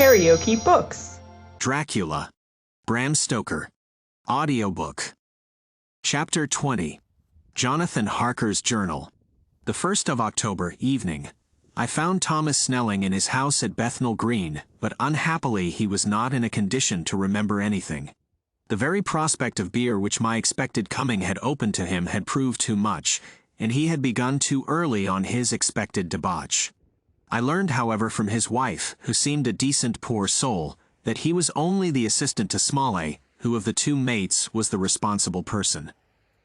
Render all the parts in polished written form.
KaraokeBooks. Dracula. Bram Stoker. Audiobook. Chapter 20. Jonathan Harker's Journal. The 1st of October evening. I found Thomas Snelling in his house at Bethnal Green, but unhappily he was not in a condition to remember anything. The very prospect of beer which my expected coming had opened to him had proved too much, and he had begun too early on his expected debauch. I learned, however, from his wife, who seemed a decent poor soul, that he was only the assistant to Smalley, who of the two mates was the responsible person.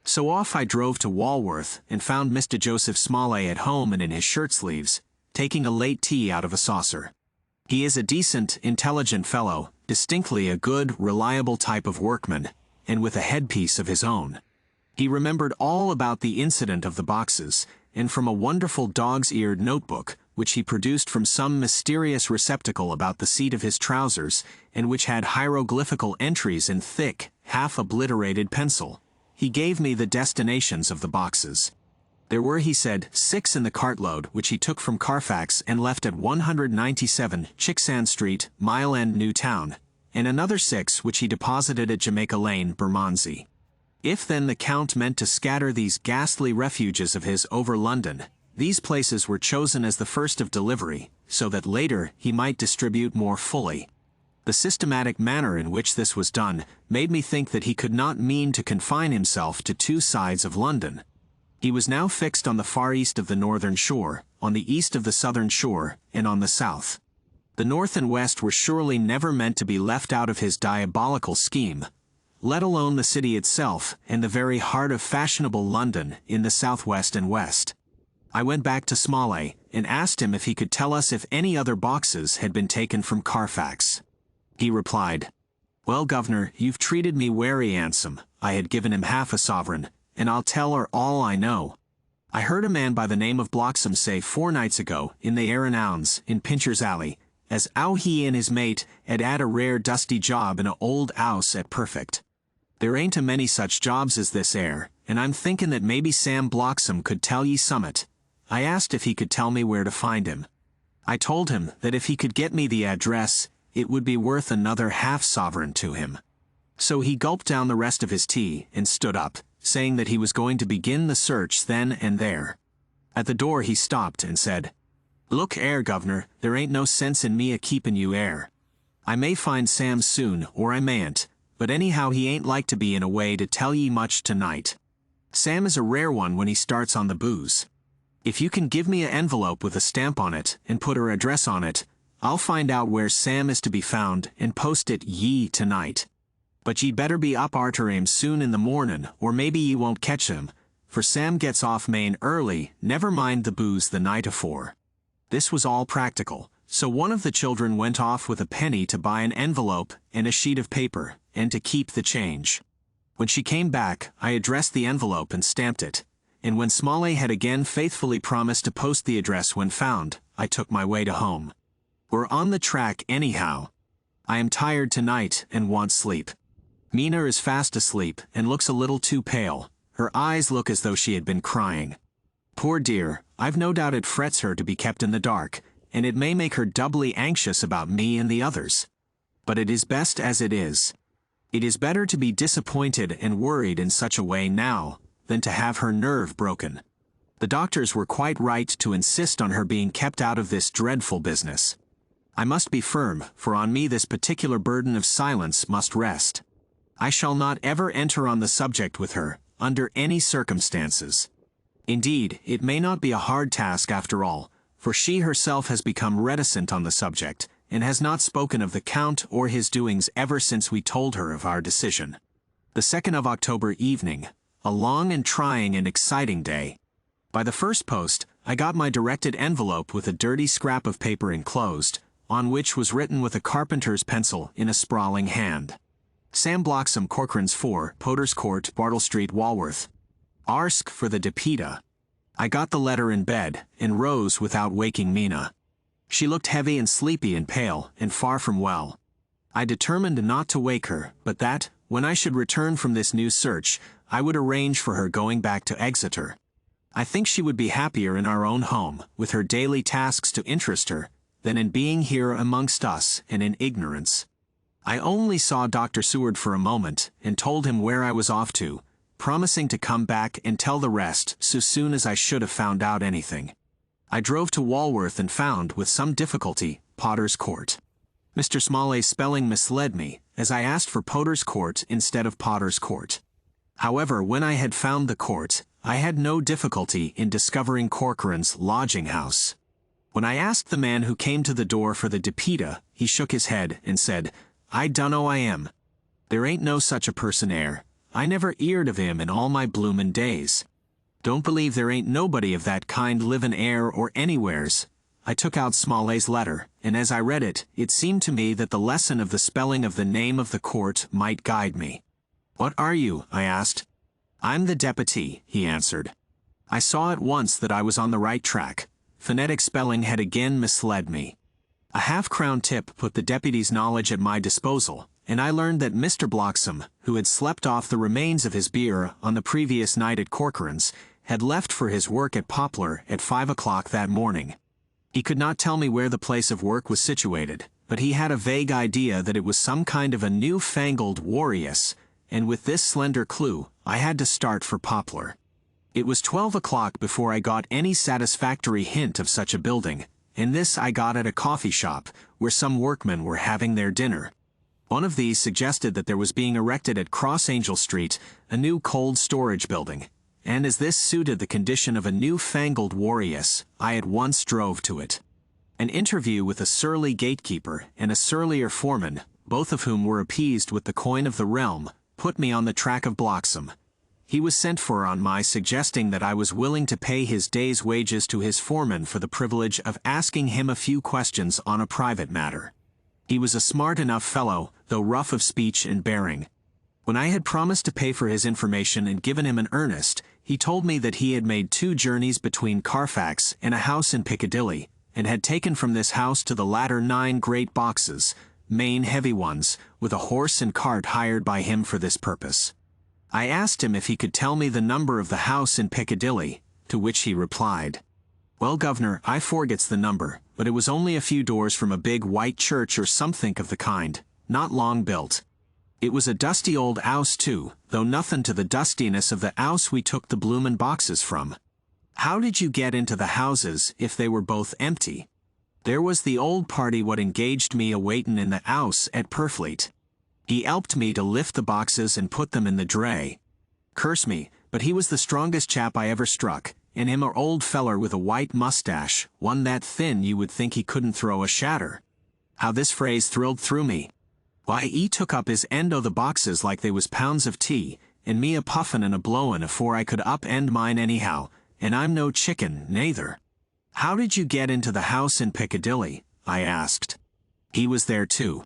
So off I drove to Walworth, and found Mr. Joseph Smalley at home and in his shirt-sleeves, taking a late tea out of a saucer. He is a decent, intelligent fellow, distinctly a good, reliable type of workman, and with a headpiece of his own. He remembered all about the incident of the boxes, and from a wonderful dog's-eared notebook, which he produced from some mysterious receptacle about the seat of his trousers, and which had hieroglyphical entries in thick, half-obliterated pencil, he gave me the destinations of the boxes. There were, he said, 6 in the cartload, which he took from Carfax and left at 197 Chicksand Street, Mile End, New Town, and another 6 which he deposited at Jamaica Lane, Bermondsey. If then the Count meant to scatter these ghastly refuges of his over London, these places were chosen as the first of delivery, so that later he might distribute more fully. The systematic manner in which this was done made me think that he could not mean to confine himself to 2 sides of London. He was now fixed on the far east of the northern shore, on the east of the southern shore, and on the south. The north and west were surely never meant to be left out of his diabolical scheme, let alone the city itself and the very heart of fashionable London in the southwest and west. I went back to Smalley, and asked him if he could tell us if any other boxes had been taken from Carfax. He replied, "Well, governor, you've treated me werry handsome." I had given him half a sovereign, and I'll tell her all I know. I heard a man by the name of Bloxham say 4 nights ago, in the Aaron Ounds, in Pincher's Alley, as 'ow he and his mate had 'ad a rare dusty job in a old 'ouse at Perfect. There ain't a many such jobs as this 'ere, and I'm thinking that maybe Sam Bloxham could tell ye summat. I asked if he could tell me where to find him. I told him that if he could get me the address, it would be worth another half-sovereign to him. So he gulped down the rest of his tea and stood up, saying that he was going to begin the search then and there. At the door he stopped and said, "Look 'ere, governor, there ain't no sense in me a-keepin' you 'ere. I may find Sam soon, or I mayn't, but anyhow he ain't like to be in a way to tell ye much tonight. Sam is a rare one when he starts on the booze. If you can give me an envelope with a stamp on it, and put her address on it, I'll find out where Sam is to be found, and post it ye tonight. But ye'd better be up arter him soon in the mornin', or maybe ye won't catch him, for Sam gets off main early, never mind the booze the night afore." This was all practical, so one of the children went off with a penny to buy an envelope and a sheet of paper, and to keep the change. When she came back, I addressed the envelope and stamped it, and when Smalley had again faithfully promised to post the address when found, I took my way to home. We're on the track anyhow. I am tired tonight and want sleep. Mina is fast asleep and looks a little too pale. Her eyes look as though she had been crying. Poor dear, I've no doubt it frets her to be kept in the dark, and it may make her doubly anxious about me and the others. But it is best as it is. It is better to be disappointed and worried in such a way now, than to have her nerve broken. The doctors were quite right to insist on her being kept out of this dreadful business. I must be firm, for on me this particular burden of silence must rest. I shall not ever enter on the subject with her, under any circumstances. Indeed, it may not be a hard task after all, for she herself has become reticent on the subject, and has not spoken of the Count or his doings ever since we told her of our decision. The 2nd of October evening, a long and trying and exciting day. By the first post, I got my directed envelope with a dirty scrap of paper enclosed, on which was written with a carpenter's pencil in a sprawling hand. Sam Bloxham, Corcoran's 4, Potter's Court, Bartle Street, Walworth. Arsk for the Depita. I got the letter in bed, and rose without waking Mina. She looked heavy and sleepy and pale, and far from well. I determined not to wake her, but that, when I should return from this new search, I would arrange for her going back to Exeter. I think she would be happier in our own home, with her daily tasks to interest her, than in being here amongst us and in ignorance. I only saw Dr. Seward for a moment and told him where I was off to, promising to come back and tell the rest so soon as I should have found out anything. I drove to Walworth and found, with some difficulty, Potter's Court. Mr. Smalley's spelling misled me, as I asked for Potter's Court instead of Potter's Court. However, when I had found the court, I had no difficulty in discovering Corcoran's lodging house. When I asked the man who came to the door for the depita, he shook his head and said, "I dunno I am. There ain't no such a person 'ere. I never 'eard of him in all my bloomin' days. Don't believe there ain't nobody of that kind livin' 'ere or anywheres." I took out Smalley's letter, and as I read it, it seemed to me that the lesson of the spelling of the name of the court might guide me. "What are you?" I asked. "I'm the deputy," he answered. I saw at once that I was on the right track. Phonetic spelling had again misled me. A half-crown tip put the deputy's knowledge at my disposal, and I learned that Mr. Bloxam, who had slept off the remains of his beer on the previous night at Corcoran's, had left for his work at Poplar at 5 o'clock that morning. He could not tell me where the place of work was situated, but he had a vague idea that it was some kind of a new-fangled Warriors, and with this slender clue, I had to start for Poplar. It was 12 o'clock before I got any satisfactory hint of such a building, and this I got at a coffee shop, where some workmen were having their dinner. One of these suggested that there was being erected at Cross Angel Street a new cold storage building, and as this suited the condition of a new-fangled Warriors, I at once drove to it. An interview with a surly gatekeeper and a surlier foreman, both of whom were appeased with the coin of the realm, put me on the track of Bloxam. He was sent for on my suggesting that I was willing to pay his day's wages to his foreman for the privilege of asking him a few questions on a private matter. He was a smart enough fellow, though rough of speech and bearing. When I had promised to pay for his information and given him an earnest, he told me that he had made 2 journeys between Carfax and a house in Piccadilly, and had taken from this house to the latter 9 great boxes, main heavy ones, with a horse and cart hired by him for this purpose. I asked him if he could tell me the number of the house in Piccadilly, to which he replied, "Well, governor, I forgets the number, but it was only a few doors from a big white church or somethink of the kind, not long built. It was a dusty old 'ouse too, though nothin' to the dustiness of the 'ouse we took the bloomin' boxes from." "How did you get into the houses if they were both empty?" "There was the old party what engaged me a-waitin' in the 'ouse at Purfleet. He 'elped me to lift the boxes and put them in the dray. Curse me, but he was the strongest chap I ever struck, and him a old feller with a white mustache, one that thin you would think he couldn't throw a shatter." How this phrase thrilled through me. Why, he took up his end o' the boxes like they was pounds of tea, and me a puffin' and a blowin' afore I could up-end mine anyhow, and I'm no chicken, neither. "How did you get into the house in Piccadilly?" I asked. He was there too.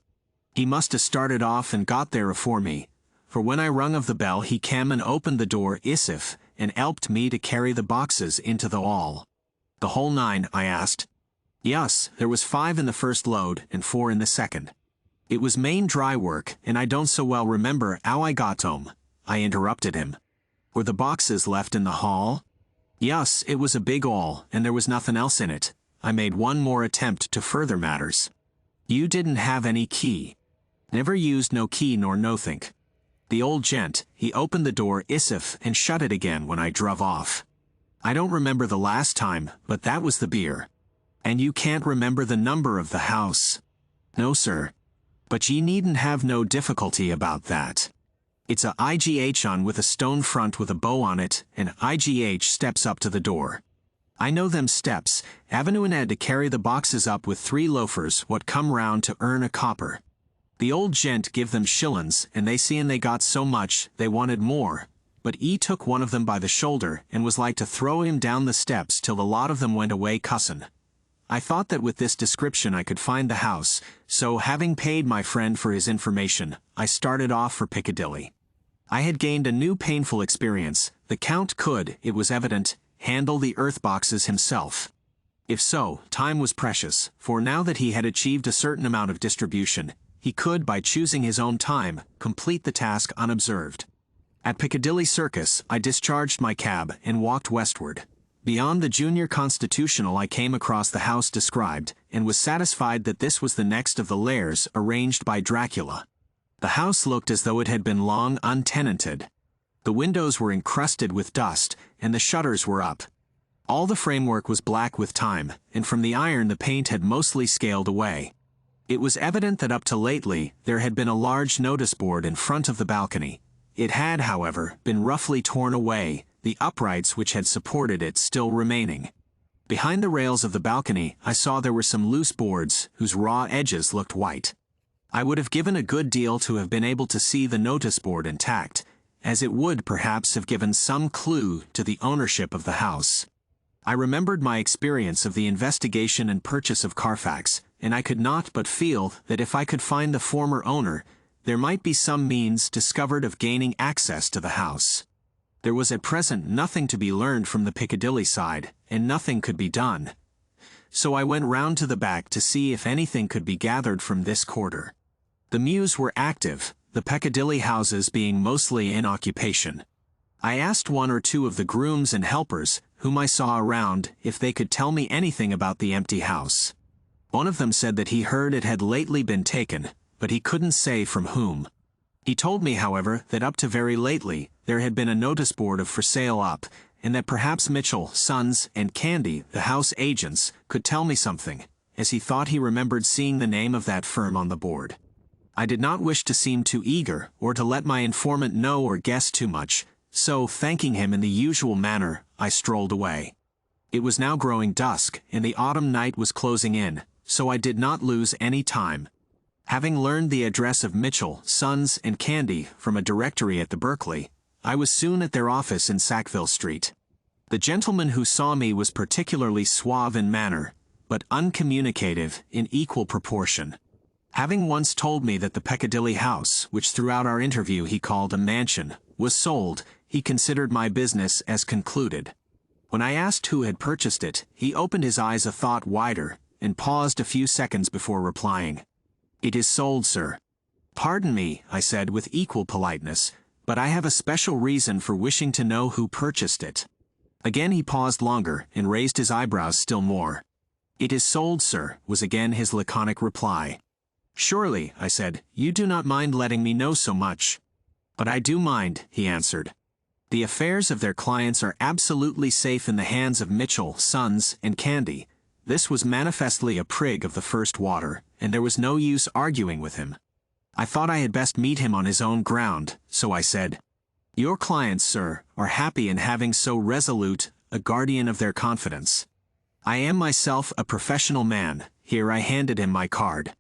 He must have started off and got there afore me, for when I rung of the bell he came and opened the door isif, and 'elped me to carry the boxes into the 'all. "The whole 9, I asked. "Yus, there was 5 in the first load and 4 in the second. It was main dry work, and I don't so well remember 'ow I got 'ome," I interrupted him. "Were the boxes left in the hall?" "Yus, it was a big 'all, and there was nothing else in it." I made one more attempt to further matters. "You didn't have any key?" "Never used no key nor nothink. The old gent, he opened the door isif and shut it again when I druv off. I don't remember the last time, but that was the beer." "And you can't remember the number of the house?" "No, sir. But ye needn't have no difficulty about that. It's a IGH on with a stone front with a bow on it, and IGH steps up to the door. I know them steps, Avenue and Ed to carry the boxes up with 3 loafers what come round to earn a copper. The old gent give them shillin's, and they seein' they got so much, they wanted more, but he took one of them by the shoulder and was like to throw him down the steps till the lot of them went away cussin'. I thought that with this description I could find the house, so having paid my friend for his information, I started off for Piccadilly. I had gained a new painful experience. The Count could, it was evident, handle the earth boxes himself. If so, time was precious, for now that he had achieved a certain amount of distribution, he could, by choosing his own time, complete the task unobserved. At Piccadilly Circus, I discharged my cab and walked westward. Beyond the junior constitutional, I came across the house described, and was satisfied that this was the next of the lairs arranged by Dracula. The house looked as though it had been long untenanted. The windows were encrusted with dust, and the shutters were up. All the framework was black with time, and from the iron the paint had mostly scaled away. It was evident that up to lately there had been a large notice board in front of the balcony. It had, however, been roughly torn away, the uprights which had supported it still remaining. Behind the rails of the balcony I saw there were some loose boards whose raw edges looked white. I would have given a good deal to have been able to see the notice board intact, as it would perhaps have given some clue to the ownership of the house. I remembered my experience of the investigation and purchase of Carfax, and I could not but feel that if I could find the former owner, there might be some means discovered of gaining access to the house. There was at present nothing to be learned from the Piccadilly side, and nothing could be done. So I went round to the back to see if anything could be gathered from this quarter. The mews were active, the Piccadilly houses being mostly in occupation. I asked one or two of the grooms and helpers, whom I saw around, if they could tell me anything about the empty house. One of them said that he heard it had lately been taken, but he couldn't say from whom. He told me, however, that up to very lately there had been a notice board of for sale up, and that perhaps Mitchell, Sons, and Candy, the house agents, could tell me something, as he thought he remembered seeing the name of that firm on the board. I did not wish to seem too eager, or to let my informant know or guess too much, so, thanking him in the usual manner, I strolled away. It was now growing dusk, and the autumn night was closing in, so I did not lose any time. Having learned the address of Mitchell, Sons, and Candy from a directory at the Berkeley, I was soon at their office in Sackville Street. The gentleman who saw me was particularly suave in manner, but uncommunicative in equal proportion. Having once told me that the Piccadilly house, which throughout our interview he called a mansion, was sold, he considered my business as concluded. When I asked who had purchased it, he opened his eyes a thought wider, and paused a few seconds before replying. "It is sold, sir." "Pardon me," I said with equal politeness, "but I have a special reason for wishing to know who purchased it." Again he paused longer, and raised his eyebrows still more. "It is sold, sir," was again his laconic reply. "Surely," I said, "you do not mind letting me know so much." "But I do mind," he answered. "The affairs of their clients are absolutely safe in the hands of Mitchell, Sons, and Candy." This was manifestly a prig of the first water, and there was no use arguing with him. I thought I had best meet him on his own ground, so I said, "Your clients, sir, are happy in having so resolute a guardian of their confidence. I am myself a professional man." Here I handed him my card.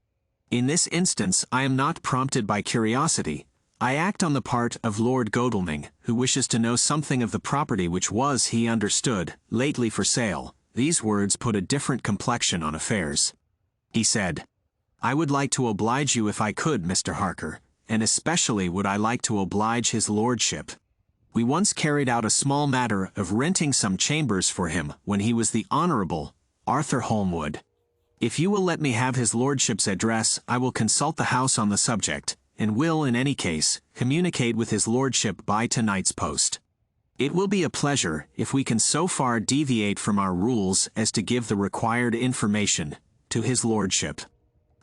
"In this instance I am not prompted by curiosity. I act on the part of Lord Godalming, who wishes to know something of the property which was, he understood, lately for sale." These words put a different complexion on affairs. He said, "I would like to oblige you if I could, Mr. Harker, and especially would I like to oblige his lordship. We once carried out a small matter of renting some chambers for him when he was the Honourable Arthur Holmwood. If you will let me have his lordship's address, I will consult the house on the subject, and will, in any case, communicate with his lordship by tonight's post. It will be a pleasure if we can so far deviate from our rules as to give the required information to his lordship."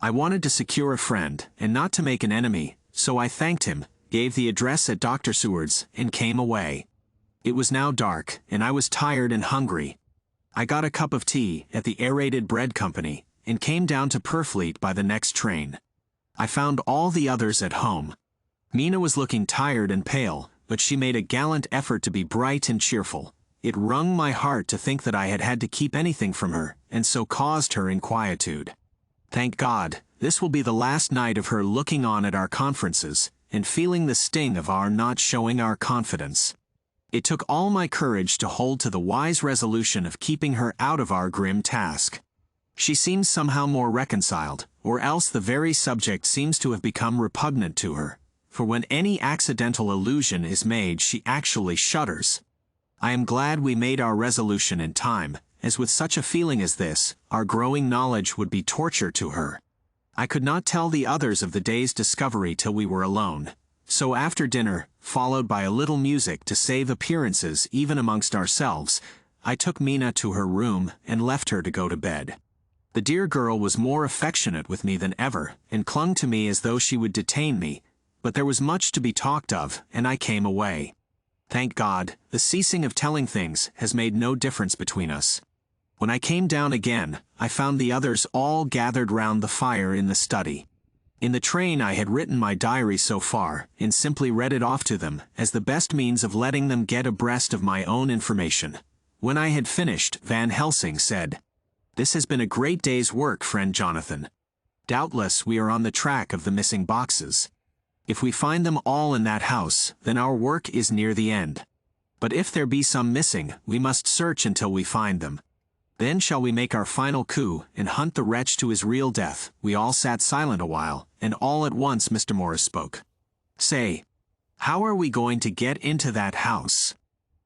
I wanted to secure a friend, and not to make an enemy, so I thanked him, gave the address at Dr. Seward's, and came away. It was now dark, and I was tired and hungry. I got a cup of tea at the Aerated Bread Company, and came down to Purfleet by the next train. I found all the others at home. Mina was looking tired and pale, but she made a gallant effort to be bright and cheerful. It wrung my heart to think that I had had to keep anything from her, and so caused her inquietude. Thank God, this will be the last night of her looking on at our conferences, and feeling the sting of our not showing our confidence. It took all my courage to hold to the wise resolution of keeping her out of our grim task. She seems somehow more reconciled, or else the very subject seems to have become repugnant to her, for when any accidental allusion is made she actually shudders. I am glad we made our resolution in time, as with such a feeling as this, our growing knowledge would be torture to her. I could not tell the others of the day's discovery till we were alone, so after dinner, followed by a little music to save appearances even amongst ourselves, I took Mina to her room and left her to go to bed. The dear girl was more affectionate with me than ever, and clung to me as though she would detain me, but there was much to be talked of, and I came away. Thank God, the ceasing of telling things has made no difference between us. When I came down again, I found the others all gathered round the fire in the study. In the train I had written my diary so far, and simply read it off to them, as the best means of letting them get abreast of my own information. When I had finished, Van Helsing said, "This has been a great day's work, friend Jonathan. Doubtless we are on the track of the missing boxes. If we find them all in that house, then our work is near the end. But if there be some missing, we must search until we find them. Then shall we make our final coup, and hunt the wretch to his real death." We all sat silent a while, and all at once Mr. Morris spoke. "Say, how are we going to get into that house?"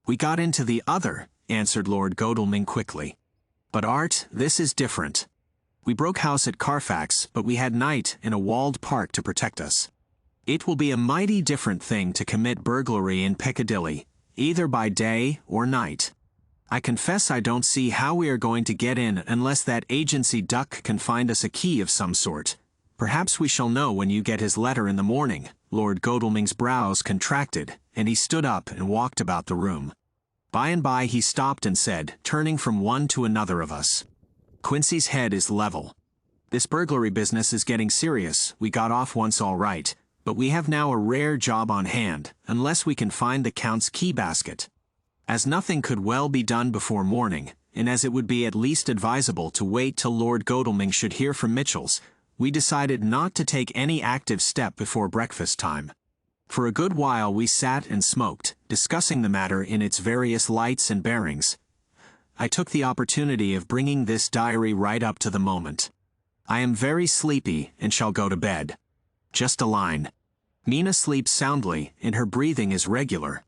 "We got into the other," answered Lord Godalming quickly. "But Art, this is different. We broke house at Carfax, but we had night and a walled park to protect us. It will be a mighty different thing to commit burglary in Piccadilly, either by day or night. I confess I don't see how we are going to get in unless that agency duck can find us a key of some sort. Perhaps we shall know when you get his letter in the morning." Lord Godalming's brows contracted, and he stood up and walked about the room. By and by he stopped and said, turning from one to another of us, "Quincy's head is level. This burglary business is getting serious. We got off once all right, but we have now a rare job on hand, unless we can find the Count's key basket. As nothing could well be done before morning, and as it would be at least advisable to wait till Lord Godalming should hear from Mitchell's, we decided not to take any active step before breakfast time. For a good while we sat and smoked, discussing the matter in its various lights and bearings. I took the opportunity of bringing this diary right up to the moment. I am very sleepy and shall go to bed. Just a line. Mina sleeps soundly, and her breathing is regular.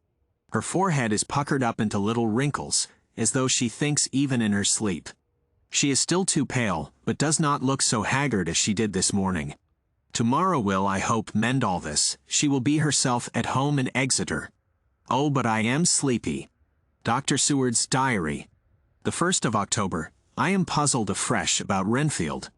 Her forehead is puckered up into little wrinkles, as though she thinks even in her sleep. She is still too pale, but does not look so haggard as she did this morning. Tomorrow will, I hope, mend all this. She will be herself at home in Exeter. Oh, but I am sleepy. Dr. Seward's diary. The 1st of October. I am puzzled afresh about Renfield.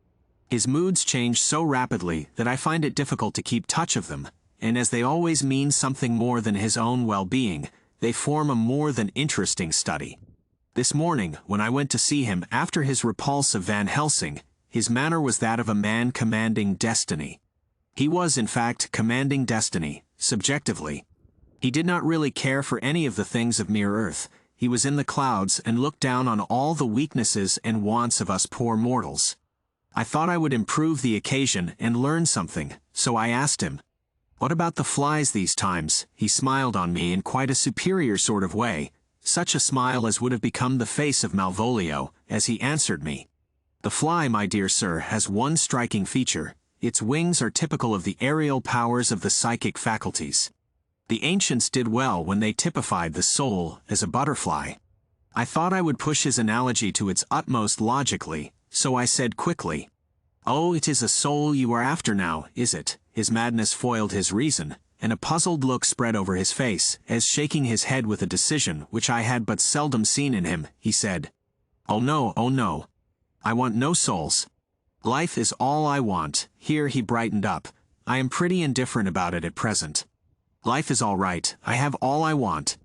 His moods change so rapidly that I find it difficult to keep touch of them, and as they always mean something more than his own well-being, they form a more than interesting study. This morning, when I went to see him after his repulse of Van Helsing, his manner was that of a man commanding destiny. He was, in fact, commanding destiny, subjectively. He did not really care for any of the things of mere earth. He was in the clouds and looked down on all the weaknesses and wants of us poor mortals. I thought I would improve the occasion and learn something, so I asked him, "What about the flies these times?" He smiled on me in quite a superior sort of way, such a smile as would have become the face of Malvolio, as he answered me. "The fly, my dear sir, has one striking feature. Its wings are typical of the aerial powers of the psychic faculties. The ancients did well when they typified the soul as a butterfly." I thought I would push his analogy to its utmost logically, so I said quickly, "Oh, it is a soul you are after now, is it?" His madness foiled his reason, and a puzzled look spread over his face, as shaking his head with a decision which I had but seldom seen in him, he said, oh no. I want no souls. Life is all I want." Here he brightened up. "I am pretty indifferent about it at present. Life is all right. I have all I want.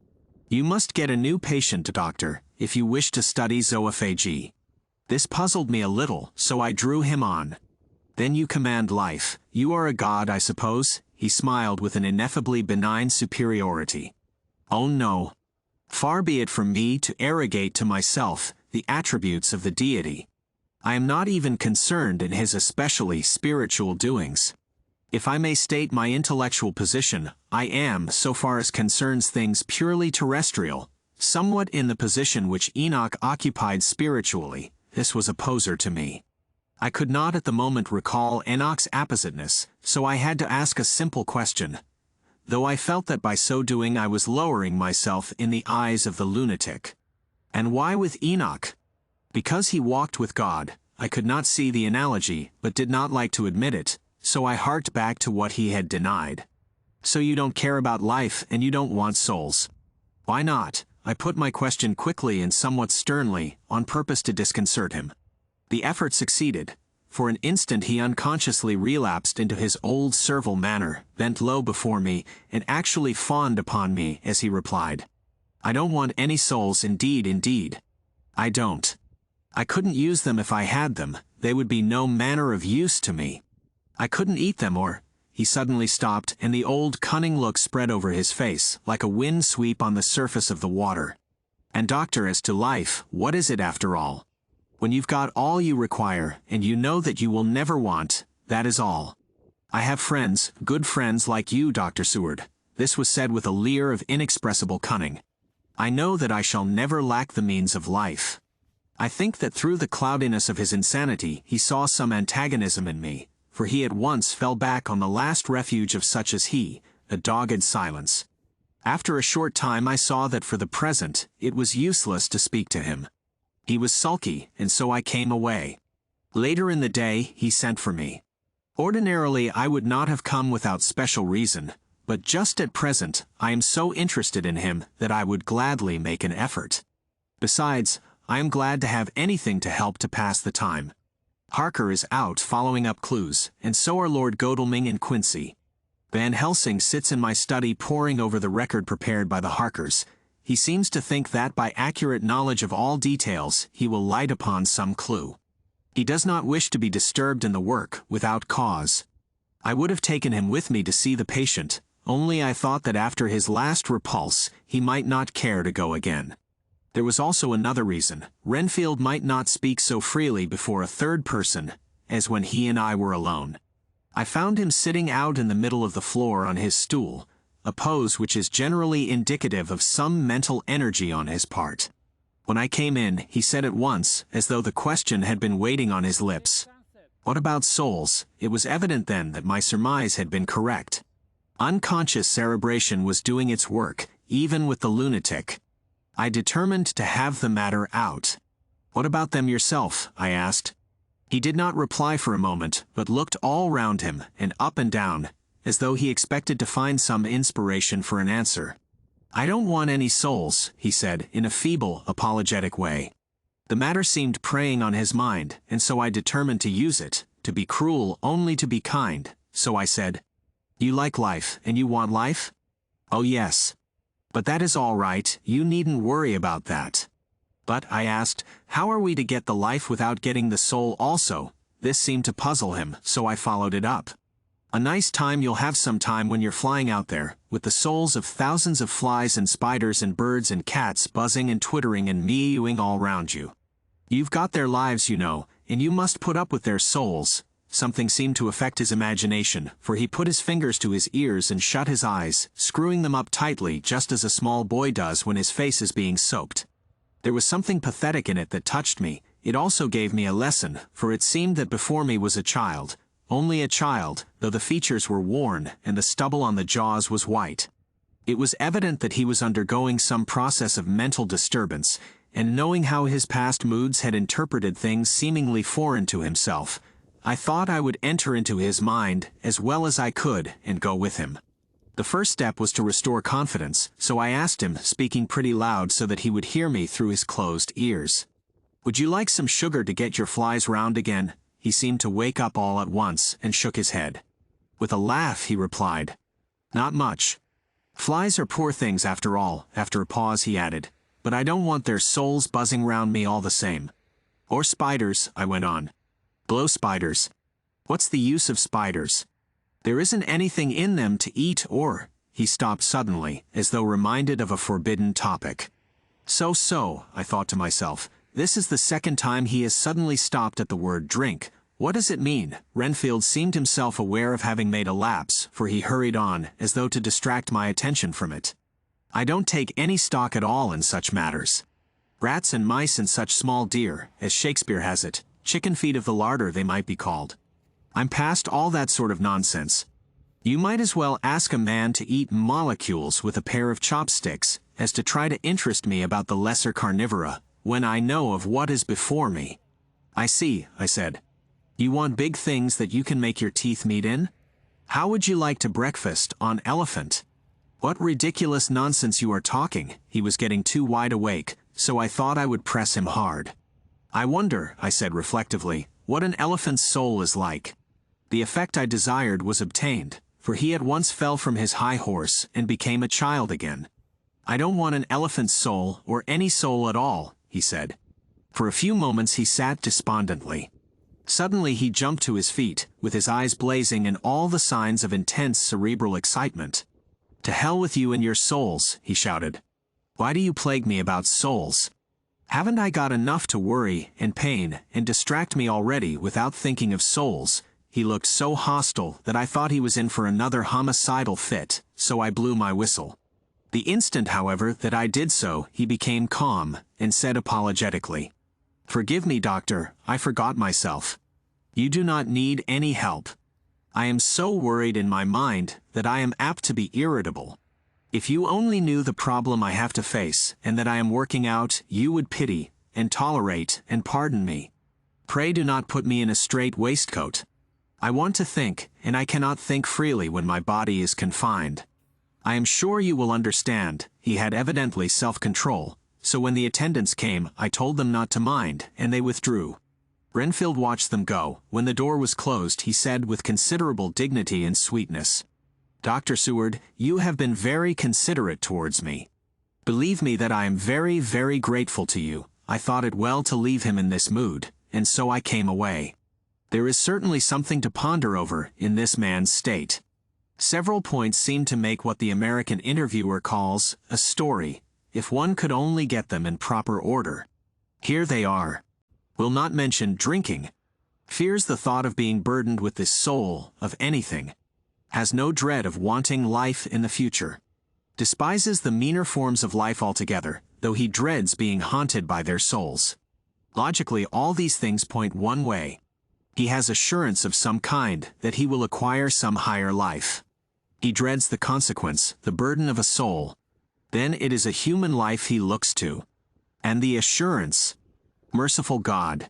You must get a new patient, doctor, if you wish to study zoophagy." This puzzled me a little, so I drew him on. "Then you command life. You are a god, I suppose?" He smiled with an ineffably benign superiority. "Oh no. Far be it from me to arrogate to myself the attributes of the deity. I am not even concerned in his especially spiritual doings. If I may state my intellectual position, I am, so far as concerns things purely terrestrial, somewhat in the position which Enoch occupied spiritually. This was a poser to me. I could not at the moment recall Enoch's appositeness, so I had to ask a simple question, though I felt that by so doing I was lowering myself in the eyes of the lunatic. And why with Enoch? Because he walked with God. I could not see the analogy, but did not like to admit it, so I harked back to what he had denied. "So you don't care about life and you don't want souls." "Why not? I put my question quickly and somewhat sternly, on purpose to disconcert him. The effort succeeded. For an instant he unconsciously relapsed into his old servile manner, bent low before me, and actually fawned upon me as he replied. "I don't want any souls, indeed, indeed. I don't. I couldn't use them if I had them, they would be no manner of use to me. I couldn't eat them or—" He suddenly stopped, and the old cunning look spread over his face, like a wind sweep on the surface of the water. "And doctor, as to life, what is it after all? When you've got all you require, and you know that you will never want, that is all. I have friends, good friends like you, Dr. Seward." This was said with a leer of inexpressible cunning. "I know that I shall never lack the means of life." I think that through the cloudiness of his insanity he saw some antagonism in me, for he at once fell back on the last refuge of such as he, a dogged silence. After a short time I saw that for the present it was useless to speak to him. He was sulky, and so I came away. Later in the day he sent for me. Ordinarily I would not have come without special reason, but just at present I am so interested in him that I would gladly make an effort. Besides, I am glad to have anything to help to pass the time. Harker is out following up clues, and so are Lord Godalming and Quincy. Van Helsing sits in my study poring over the record prepared by the Harkers. He seems to think that by accurate knowledge of all details he will light upon some clue. He does not wish to be disturbed in the work without cause. I would have taken him with me to see the patient, only I thought that after his last repulse he might not care to go again. There was also another reason. Renfield might not speak so freely before a third person as when he and I were alone. I found him sitting out in the middle of the floor on his stool, a pose which is generally indicative of some mental energy on his part. When I came in, he said at once, as though the question had been waiting on his lips, "What about souls?" It was evident then that my surmise had been correct. Unconscious cerebration was doing its work, even with the lunatic. I determined to have the matter out. "What about them yourself?" I asked. He did not reply for a moment, but looked all round him, and up and down, as though he expected to find some inspiration for an answer. "I don't want any souls," he said, in a feeble, apologetic way. The matter seemed preying on his mind, and so I determined to use it, to be cruel only to be kind. So I said, "You like life, and you want life?" "Oh yes. But that is all right, you needn't worry about that." "But," I asked, "how are we to get the life without getting the soul also?" This seemed to puzzle him, so I followed it up. "A nice time you'll have some time when you're flying out there, with the souls of thousands of flies and spiders and birds and cats buzzing and twittering and meowing all round you. You've got their lives, you know, and you must put up with their souls." Something seemed to affect his imagination, for he put his fingers to his ears and shut his eyes, screwing them up tightly just as a small boy does when his face is being soaked. There was something pathetic in it that touched me. It also gave me a lesson, for it seemed that before me was a child, only a child, though the features were worn and the stubble on the jaws was white. It was evident that he was undergoing some process of mental disturbance, and knowing how his past moods had interpreted things seemingly foreign to himself, I thought I would enter into his mind as well as I could and go with him. The first step was to restore confidence, so I asked him, speaking pretty loud so that he would hear me through his closed ears, "Would you like some sugar to get your flies round again?" He seemed to wake up all at once and shook his head. With a laugh he replied, "Not much. Flies are poor things after all." After a pause he added, "But I don't want their souls buzzing round me all the same." "Or spiders," I went on. "Blow spiders. What's the use of spiders? There isn't anything in them to eat or—" He stopped suddenly, as though reminded of a forbidden topic. So, I thought to myself, this is the second time he has suddenly stopped at the word drink. What does it mean? Renfield seemed himself aware of having made a lapse, for he hurried on, as though to distract my attention from it. "I don't take any stock at all in such matters. Rats and mice and such small deer, as Shakespeare has it, chicken feet of the larder they might be called. I'm past all that sort of nonsense. You might as well ask a man to eat molecules with a pair of chopsticks as to try to interest me about the lesser carnivora, when I know of what is before me." "I see," I said. "You want big things that you can make your teeth meet in? How would you like to breakfast on elephant?" What ridiculous nonsense you are talking. He was getting too wide awake, so I thought I would press him hard. I wonder, I said reflectively, what an elephant's soul is like. The effect I desired was obtained, for he at once fell from his high horse and became a child again. I don't want an elephant's soul, or any soul at all, he said. For a few moments he sat despondently. Suddenly he jumped to his feet, with his eyes blazing and all the signs of intense cerebral excitement. To hell with you and your souls, he shouted. Why do you plague me about souls? Haven't I got enough to worry and pain and distract me already without thinking of souls? He looked so hostile that I thought he was in for another homicidal fit, so I blew my whistle. The instant, however, that I did so, he became calm and said apologetically, "Forgive me, doctor, I forgot myself. You do not need any help. I am so worried in my mind that I am apt to be irritable. If you only knew the problem I have to face and that I am working out, you would pity and tolerate and pardon me. Pray do not put me in a strait waistcoat. I want to think, and I cannot think freely when my body is confined. I am sure you will understand." He had evidently self-control, so when the attendants came, I told them not to mind, and they withdrew. Renfield watched them go. When the door was closed, he said with considerable dignity and sweetness, "Dr. Seward, you have been very considerate towards me. Believe me that I am very, very grateful to you. I thought it well to leave him in this mood, and so I came away. There is certainly something to ponder over in this man's state. Several points seem to make what the American interviewer calls a story, if one could only get them in proper order. Here they are. Will not mention drinking. Fears the thought of being burdened with this soul of anything. Has no dread of wanting life in the future. Despises the meaner forms of life altogether, though he dreads being haunted by their souls. Logically, all these things point one way. He has assurance of some kind that he will acquire some higher life. He dreads the consequence, the burden of a soul. Then it is a human life he looks to. And the assurance. Merciful God.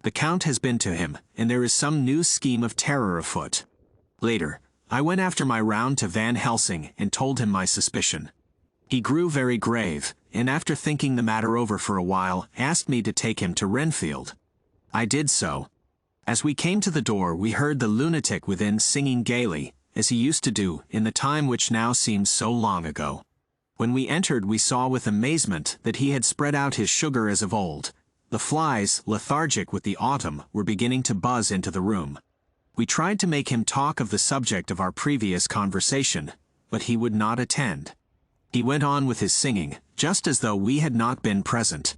The Count has been to him, and there is some new scheme of terror afoot. Later, I went after my round to Van Helsing and told him my suspicion. He grew very grave, and after thinking the matter over for a while, asked me to take him to Renfield. I did so. As we came to the door, we heard the lunatic within singing gaily, as he used to do in the time which now seems so long ago. When we entered, we saw with amazement that he had spread out his sugar as of old. The flies, lethargic with the autumn, were beginning to buzz into the room. We tried to make him talk of the subject of our previous conversation, but he would not attend. He went on with his singing, just as though we had not been present.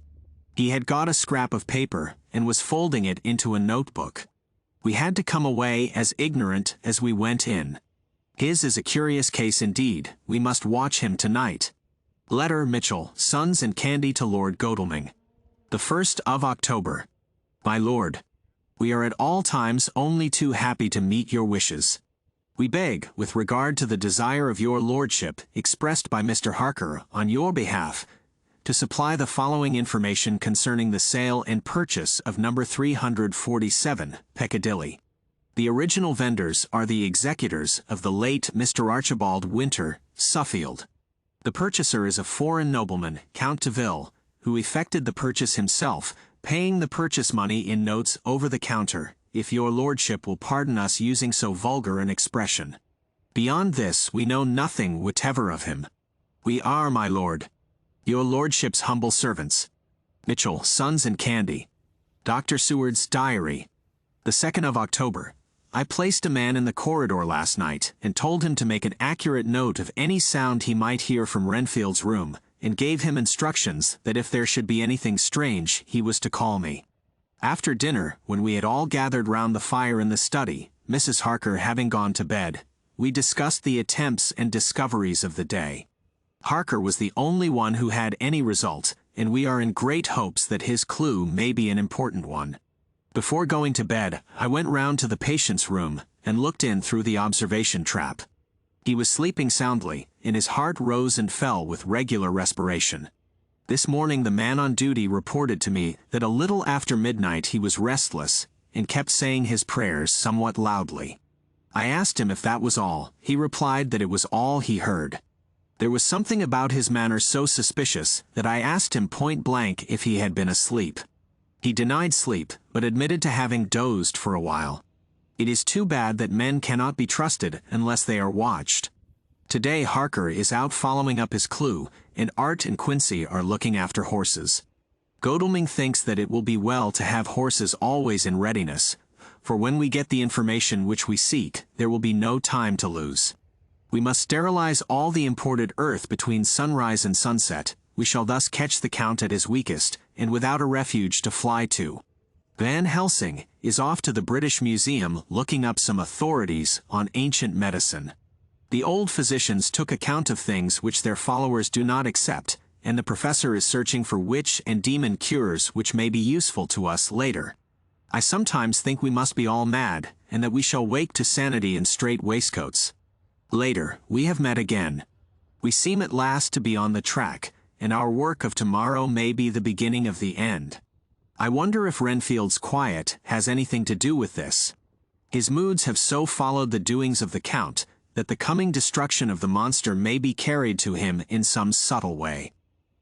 He had got a scrap of paper, and was folding it into a notebook. We had to come away as ignorant as we went in. His is a curious case indeed. We must watch him tonight. Letter Mitchell, Sons and Candy to Lord Godalming. The 1st of October. My Lord, we are at all times only too happy to meet your wishes. We beg, with regard to the desire of your lordship, expressed by Mr. Harker on your behalf, to supply the following information concerning the sale and purchase of number 347, Piccadilly. The original vendors are the executors of the late Mr. Archibald Winter, Suffield. The purchaser is a foreign nobleman, Count de Ville, who effected the purchase himself, paying the purchase money in notes over the counter, if your lordship will pardon us using so vulgar an expression. Beyond this, we know nothing whatever of him. We are, my lord, your lordship's humble servants. Mitchell, Sons and Candy. Dr. Seward's Diary. The 2nd of October. I placed a man in the corridor last night, and told him to make an accurate note of any sound he might hear from Renfield's room, and gave him instructions that if there should be anything strange, he was to call me. After dinner, when we had all gathered round the fire in the study, Mrs. Harker having gone to bed, we discussed the attempts and discoveries of the day. Harker was the only one who had any result, and we are in great hopes that his clue may be an important one. Before going to bed, I went round to the patient's room, and looked in through the observation trap. He was sleeping soundly, and his heart rose and fell with regular respiration. This morning the man on duty reported to me that a little after midnight he was restless, and kept saying his prayers somewhat loudly. I asked him if that was all. He replied that it was all he heard. There was something about his manner so suspicious that I asked him point blank if he had been asleep. He denied sleep, but admitted to having dozed for a while. It is too bad that men cannot be trusted unless they are watched. Today Harker is out following up his clue, and Art and Quincy are looking after horses. Godalming thinks that it will be well to have horses always in readiness, for when we get the information which we seek, there will be no time to lose. We must sterilize all the imported earth between sunrise and sunset. We shall thus catch the Count at his weakest, and without a refuge to fly to. Van Helsing is off to the British Museum looking up some authorities on ancient medicine. The old physicians took account of things which their followers do not accept, and the professor is searching for witch and demon cures which may be useful to us later. I sometimes think we must be all mad, and that we shall wake to sanity in strait waistcoats. Later, we have met again. We seem at last to be on the track, and our work of tomorrow may be the beginning of the end. I wonder if Renfield's quiet has anything to do with this. His moods have so followed the doings of the Count, that the coming destruction of the monster may be carried to him in some subtle way.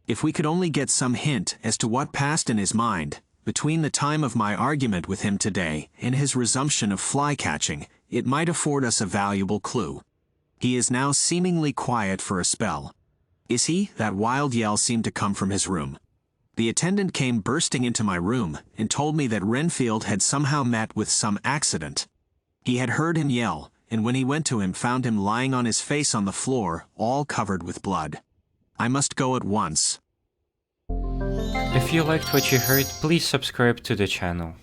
If we could only get some hint as to what passed in his mind, between the time of my argument with him today and his resumption of fly-catching, it might afford us a valuable clue. He is now seemingly quiet for a spell. Is he? That wild yell seemed to come from his room. The attendant came bursting into my room and told me that Renfield had somehow met with some accident. He had heard him yell, and when he went to him found him lying on his face on the floor, all covered with blood. I must go at once. If you liked what you heard, please subscribe to the channel.